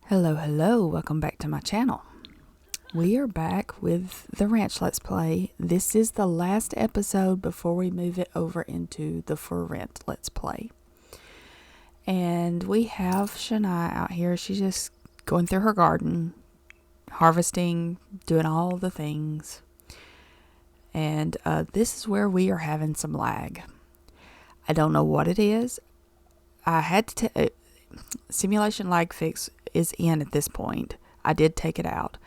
Hello, welcome back to my channel. We are back with the ranch Let's Play. This is the last episode before we move it over into the For Rent Let's Play. And we have Shonnayt out here. She's just going through her garden, harvesting, doing all the things. And this is where we are having some lag. I don't know what it is. I had to simulation lag fix is in at this point. I did take it out,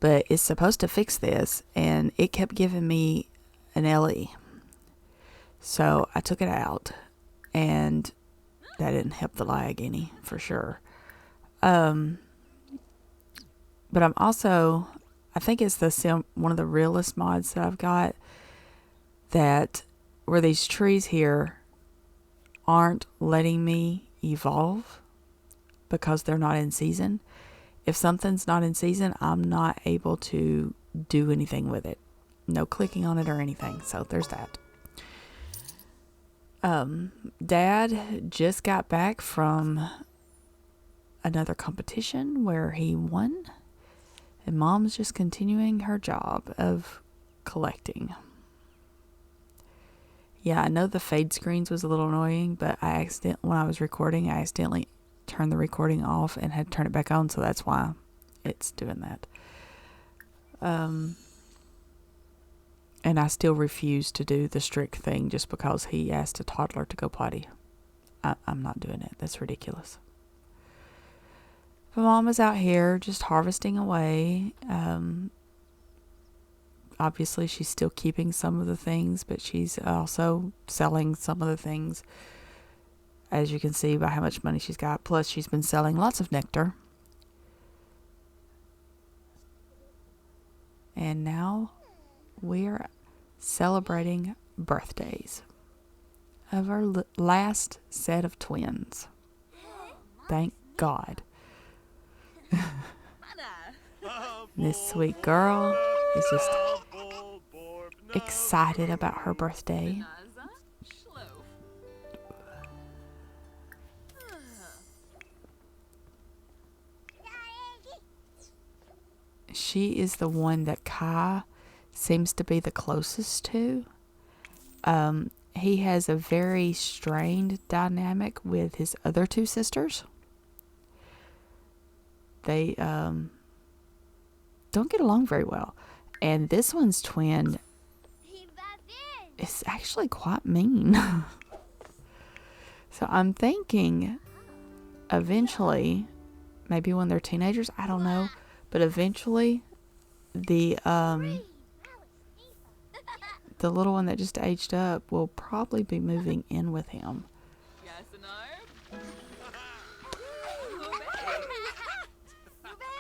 but it's supposed to fix this, and it kept giving me an LE. So I took it out, and that didn't help the lag any, for sure. But I'm also, I think it's one of the realest mods that I've got, that where these trees here aren't letting me evolve because they're not in season. If something's not in season, I'm not able to do anything with it. No clicking on it or anything. So there's that. Dad just got back from another competition where he won. And Mom's just continuing her job of collecting. Yeah, I know the fade screens was a little annoying, but when I was recording, I accidentally turned the recording off and had to turn it back on, so that's why it's doing that. And I still refuse to do the strict thing just because he asked a toddler to go potty. I'm not doing it. That's ridiculous. But Mom is out here just harvesting away. Obviously, she's still keeping some of the things, but she's also selling some of the things, as you can see by how much money she's got. Plus, she's been selling lots of nectar. And now we're celebrating birthdays of our last set of twins. Thank God. This sweet girl is just excited about her birthday. She is the one that Kai seems to be the closest to. He has a very strained dynamic with his other two sisters. They don't get along very well. And this one's twin is actually quite mean. So I'm thinking eventually, maybe when they're teenagers, I don't know, but eventually the little one that just aged up will probably be moving in with him.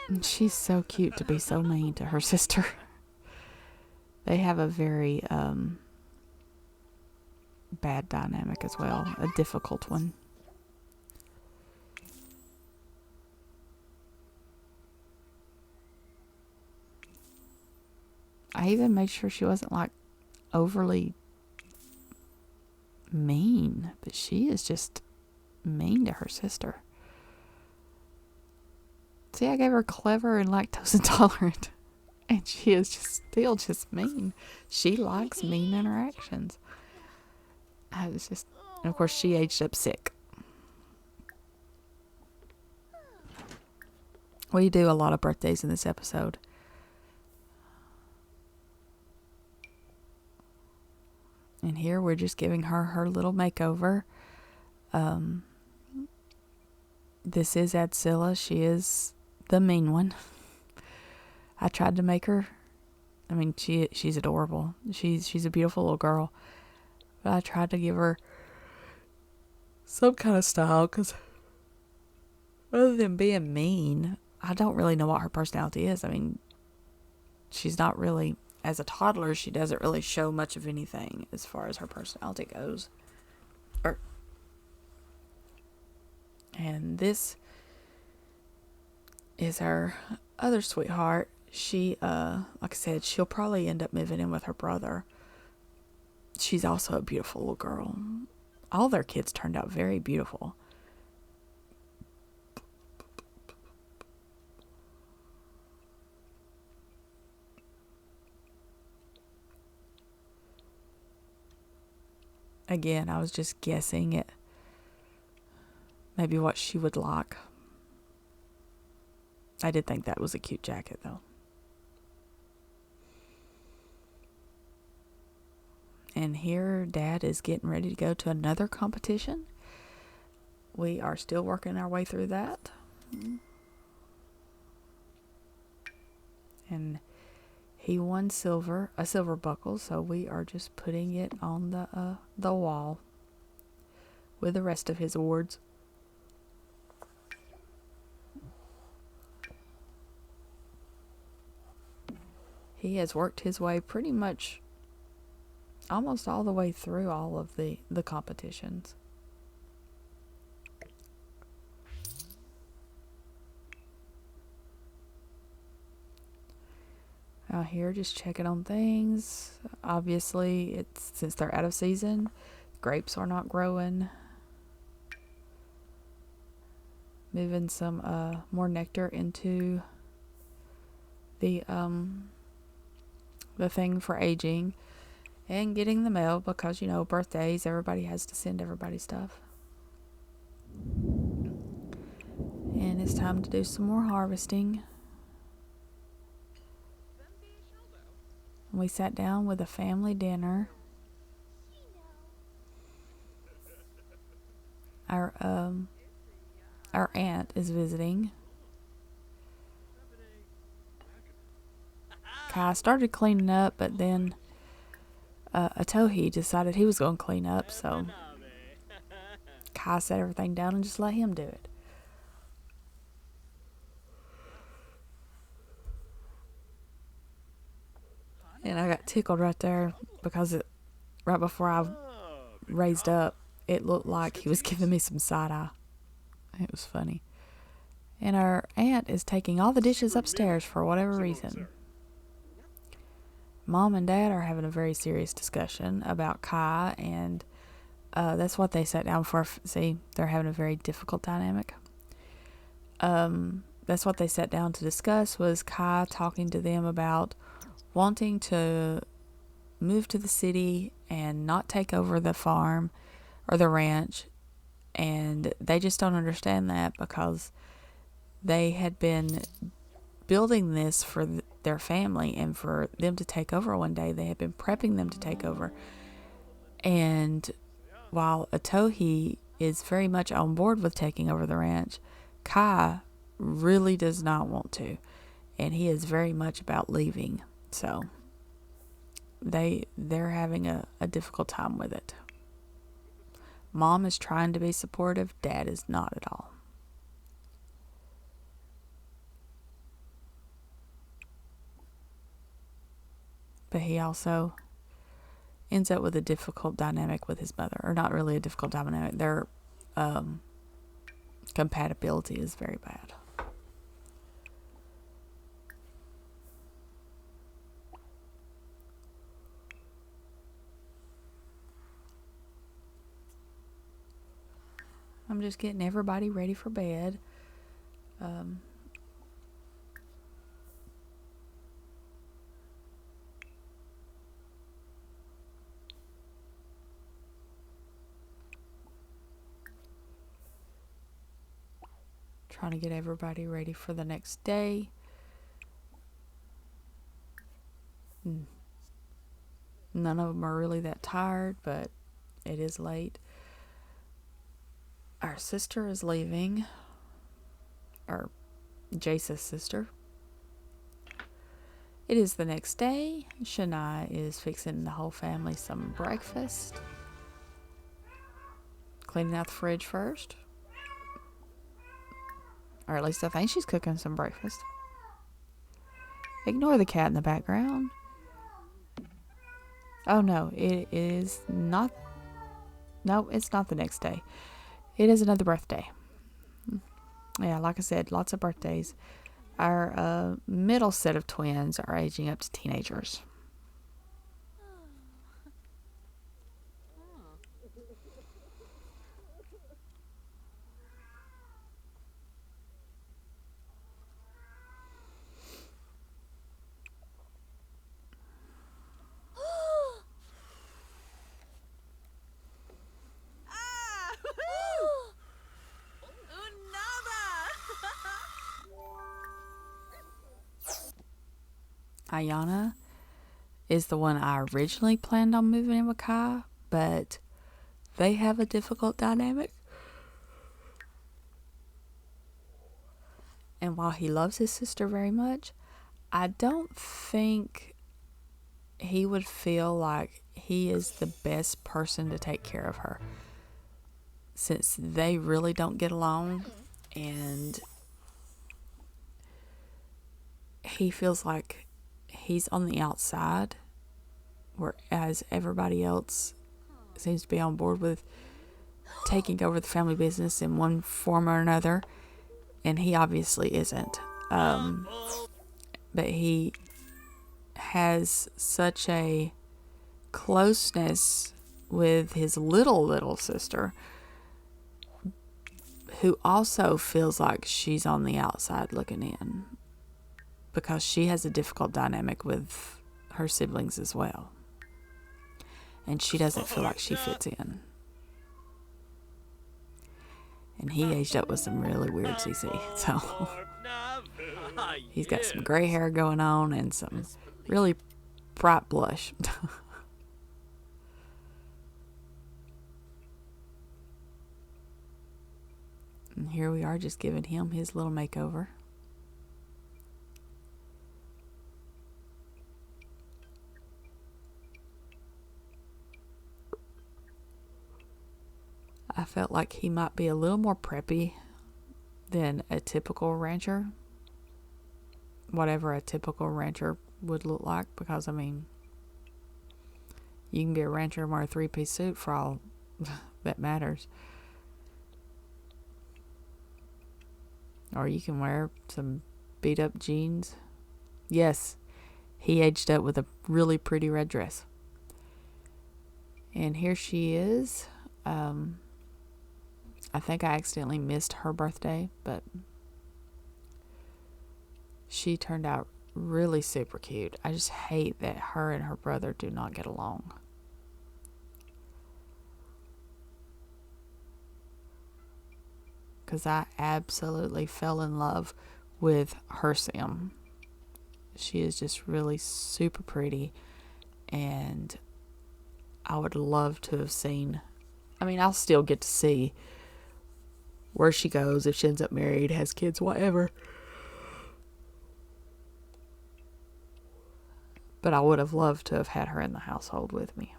And she's so cute to be so mean to her sister. They have a very bad dynamic as well, a difficult one. I even made sure she wasn't like overly mean, but she is just mean to her sister. See, I gave her clever and lactose intolerant, and she is still just mean. She likes mean interactions. I was just, and of course, she aged up sick. We do a lot of birthdays in this episode. And here we're just giving her little makeover. This is Adsilla. She is the mean one. I tried to make her, I mean, she's adorable. She's a beautiful little girl. But I tried to give her some kind of style, because other than being mean, I don't really know what her personality is. I mean, she's not really, as a toddler, she doesn't really show much of anything as far as her personality goes. And this is our other sweetheart. She, like I said, she'll probably end up moving in with her brother. She's also a beautiful little girl. All their kids turned out very beautiful. Again, I was just guessing at maybe what she would like. I did think that was a cute jacket, though. And here, Dad is getting ready to go to another competition. We are still working our way through that. And he won a silver buckle, so we are just putting it on the wall with the rest of his awards. He has worked his way pretty much almost all the way through all of the competitions. Out here just checking on things. Obviously, it's since they're out of season, grapes are not growing. Moving some more nectar into the thing for aging, and getting the mail because, you know, birthdays, everybody has to send everybody stuff. And it's time to do some more harvesting. We sat down with a family dinner. Our aunt is visiting. Kai started cleaning up, but then Atohi decided he was going to clean up, so Kai set everything down and just let him do it. And I got tickled right there because right before I raised up, it looked like he was giving me some side eye. It was funny. And our aunt is taking all the dishes upstairs for whatever reason. Mom and Dad are having a very serious discussion about Kai, and that's what they sat down for. See, they're having a very difficult dynamic. That's what they sat down to discuss, was Kai talking to them about wanting to move to the city and not take over the farm or the ranch. And they just don't understand that because they had been building this for their family and for them to take over one day. They had been prepping them to take over. And while Atohi is very much on board with taking over the ranch, Kai really does not want to. And he is very much about leaving. So they're having a difficult time with it. Mom is trying to be supportive. Dad is not at all. But he also ends up with a difficult dynamic with his mother. Or not really a difficult dynamic. Their compatibility is very bad. I'm just getting everybody ready for bed. Trying to get everybody ready for the next day. None of them are really that tired, but it is late. Our sister is leaving. Or Jace's sister. It is the next day. Shonnayt is fixing the whole family some breakfast. Cleaning out the fridge first. Or at least I think she's cooking some breakfast. Ignore the cat in the background. Oh no, it is not. No, it's not the next day. It is another birthday. Yeah, like I said, lots of birthdays. Our middle set of twins are aging up to teenagers. Ayana is the one I originally planned on moving in with Kai, but they have a difficult dynamic. And while he loves his sister very much, I don't think he would feel like he is the best person to take care of her, since they really don't get along, and he feels like he's on the outside, whereas everybody else seems to be on board with taking over the family business in one form or another, and he obviously isn't. But he has such a closeness with his little sister, who also feels like she's on the outside looking in, because she has a difficult dynamic with her siblings as well, and she doesn't feel like she fits in. And he aged up with some really weird CC, so he's got some gray hair going on and some really bright blush. And here we are, just giving him his little makeover. I felt like he might be a little more preppy than a typical rancher. Whatever a typical rancher would look like, because, I mean, you can be a rancher and wear a 3-piece suit for all that matters. Or you can wear some beat up jeans. Yes, he aged up with a really pretty red dress. And here she is. I think I accidentally missed her birthday, but she turned out really super cute. I just hate that her and her brother do not get along. Because I absolutely fell in love with her Sim. She is just really super pretty, and I would love to have seen, I mean, I'll still get to see where she goes, if she ends up married, has kids, whatever. But I would have loved to have had her in the household with me.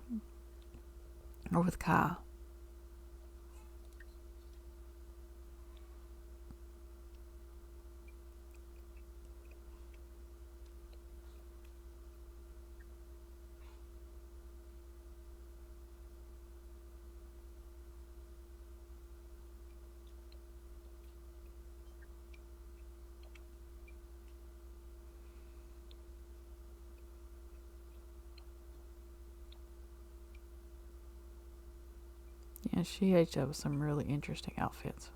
Or with Kai. Yeah, she aged up with some really interesting outfits.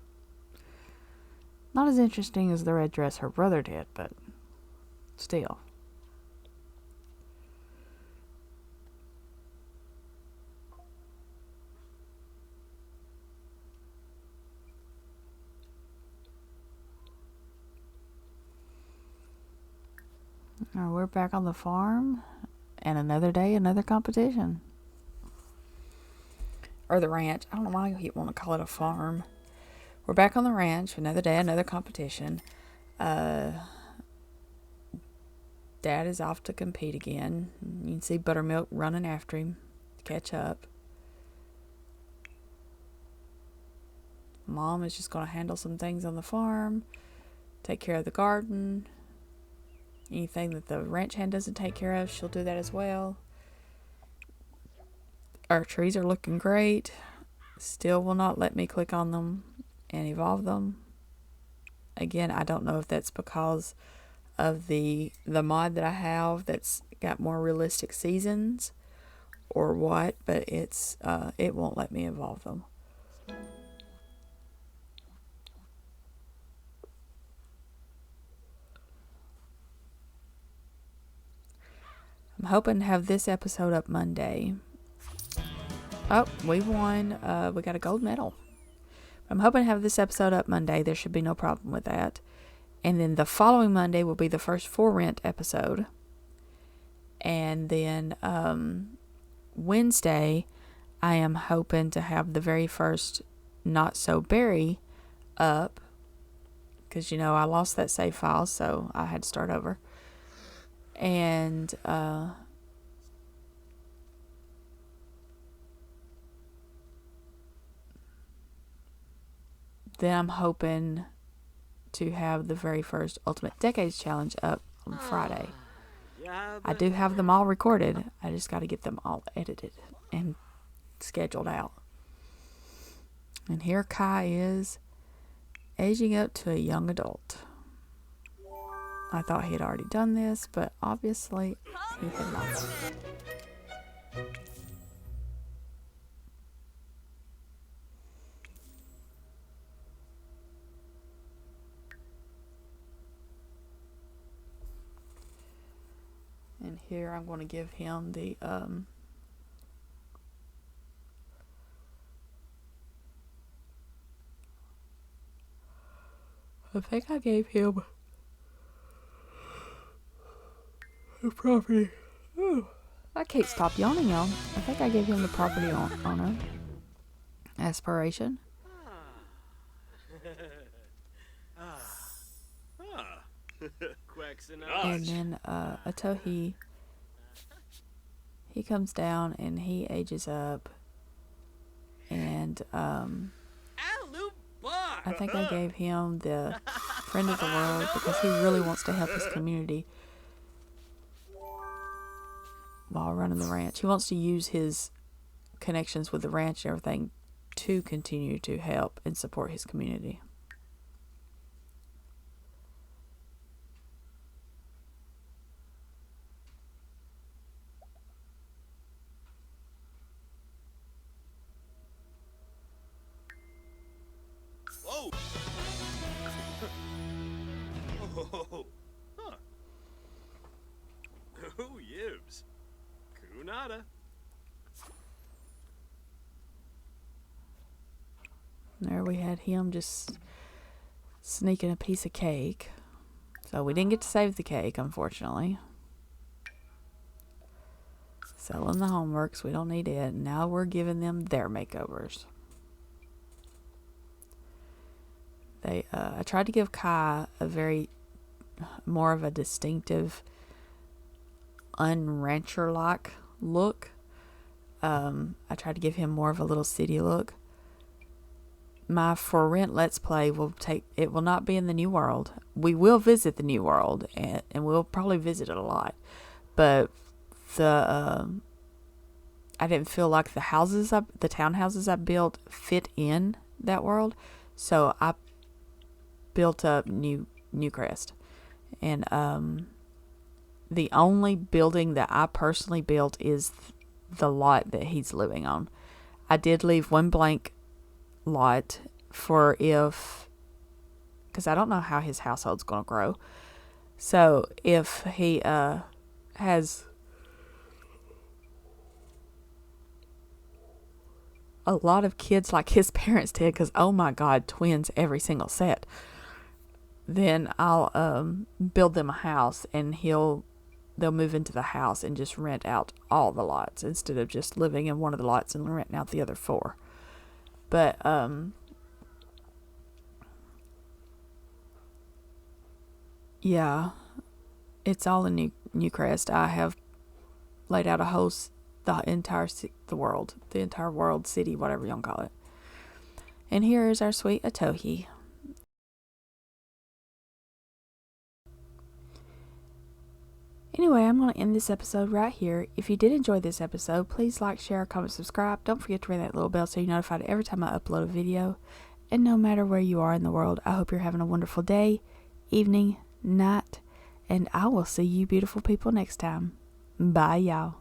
Not as interesting as the red dress her brother did, but still. We're back on the farm, and another day, another competition. Or the ranch. I don't know why you want to call it a farm. We're back on the ranch, another day, another competition. Dad is off to compete again. You can see Buttermilk running after him to catch up. Mom is just going to handle some things on the farm, take care of the garden. Anything that the ranch hand doesn't take care of, she'll do that as well. Our trees are looking great. Still will not let me click on them and evolve them. Again, I don't know if that's because of the mod that I have that's got more realistic seasons or what, but it won't let me evolve them. I'm hoping to have this episode up Monday. Oh, we won. We got a gold medal. I'm hoping to have this episode up Monday. There should be no problem with that. And then the following Monday will be the first For Rent episode. And then Wednesday, I am hoping to have the very first Not So Berry up. Because, I lost that save file, so I had to start over. And then I'm hoping to have the very first Ultimate Decades Challenge up on Friday. I do have them all recorded. I just got to get them all edited and scheduled out. And here Kai is aging up to a young adult. I thought he had already done this, but obviously he had not. And here I'm going to give him the I think I gave him the property. Ooh, I can't stop yawning, y'all. I think I gave him the property owner aspiration. And then Atohi, he comes down and he ages up. And I think I gave him the Friend of the World because he really wants to help his community while running the ranch. He wants to use his connections with the ranch and everything to continue to help and support his community. Whoa! Oh, huh. Oh, yibs. Kunada. There we had him just sneaking a piece of cake. So we didn't get to save the cake, unfortunately. Selling the homeworks, we don't need it. Now we're giving them their makeovers. I tried to give Kai a very more of a distinctive unrancher-like look. I tried to give him more of a little city look. My For Rent Let's Play will not be in the New World. We will visit the New World, and we'll probably visit it a lot. But I didn't feel like the townhouses I built fit in that world, so I built up Newcrest. And the only building that I personally built is the lot that he's living on. I did leave one blank lot for because I don't know how his household's going to grow. So if he has a lot of kids like his parents did, because oh my god, twins every single set, then I'll build them a house and they'll move into the house and just rent out all the lots instead of just living in one of the lots and renting out the other 4. But yeah, it's all in Newcrest. I have laid out the entire world, city, whatever you want to call it. And here is our sweet Atohi. Anyway, I'm going to end this episode right here. If you did enjoy this episode, please like, share, comment, subscribe. Don't forget to ring that little bell so you're notified every time I upload a video. And no matter where you are in the world, I hope you're having a wonderful day, evening, night, and I will see you beautiful people next time. Bye, y'all.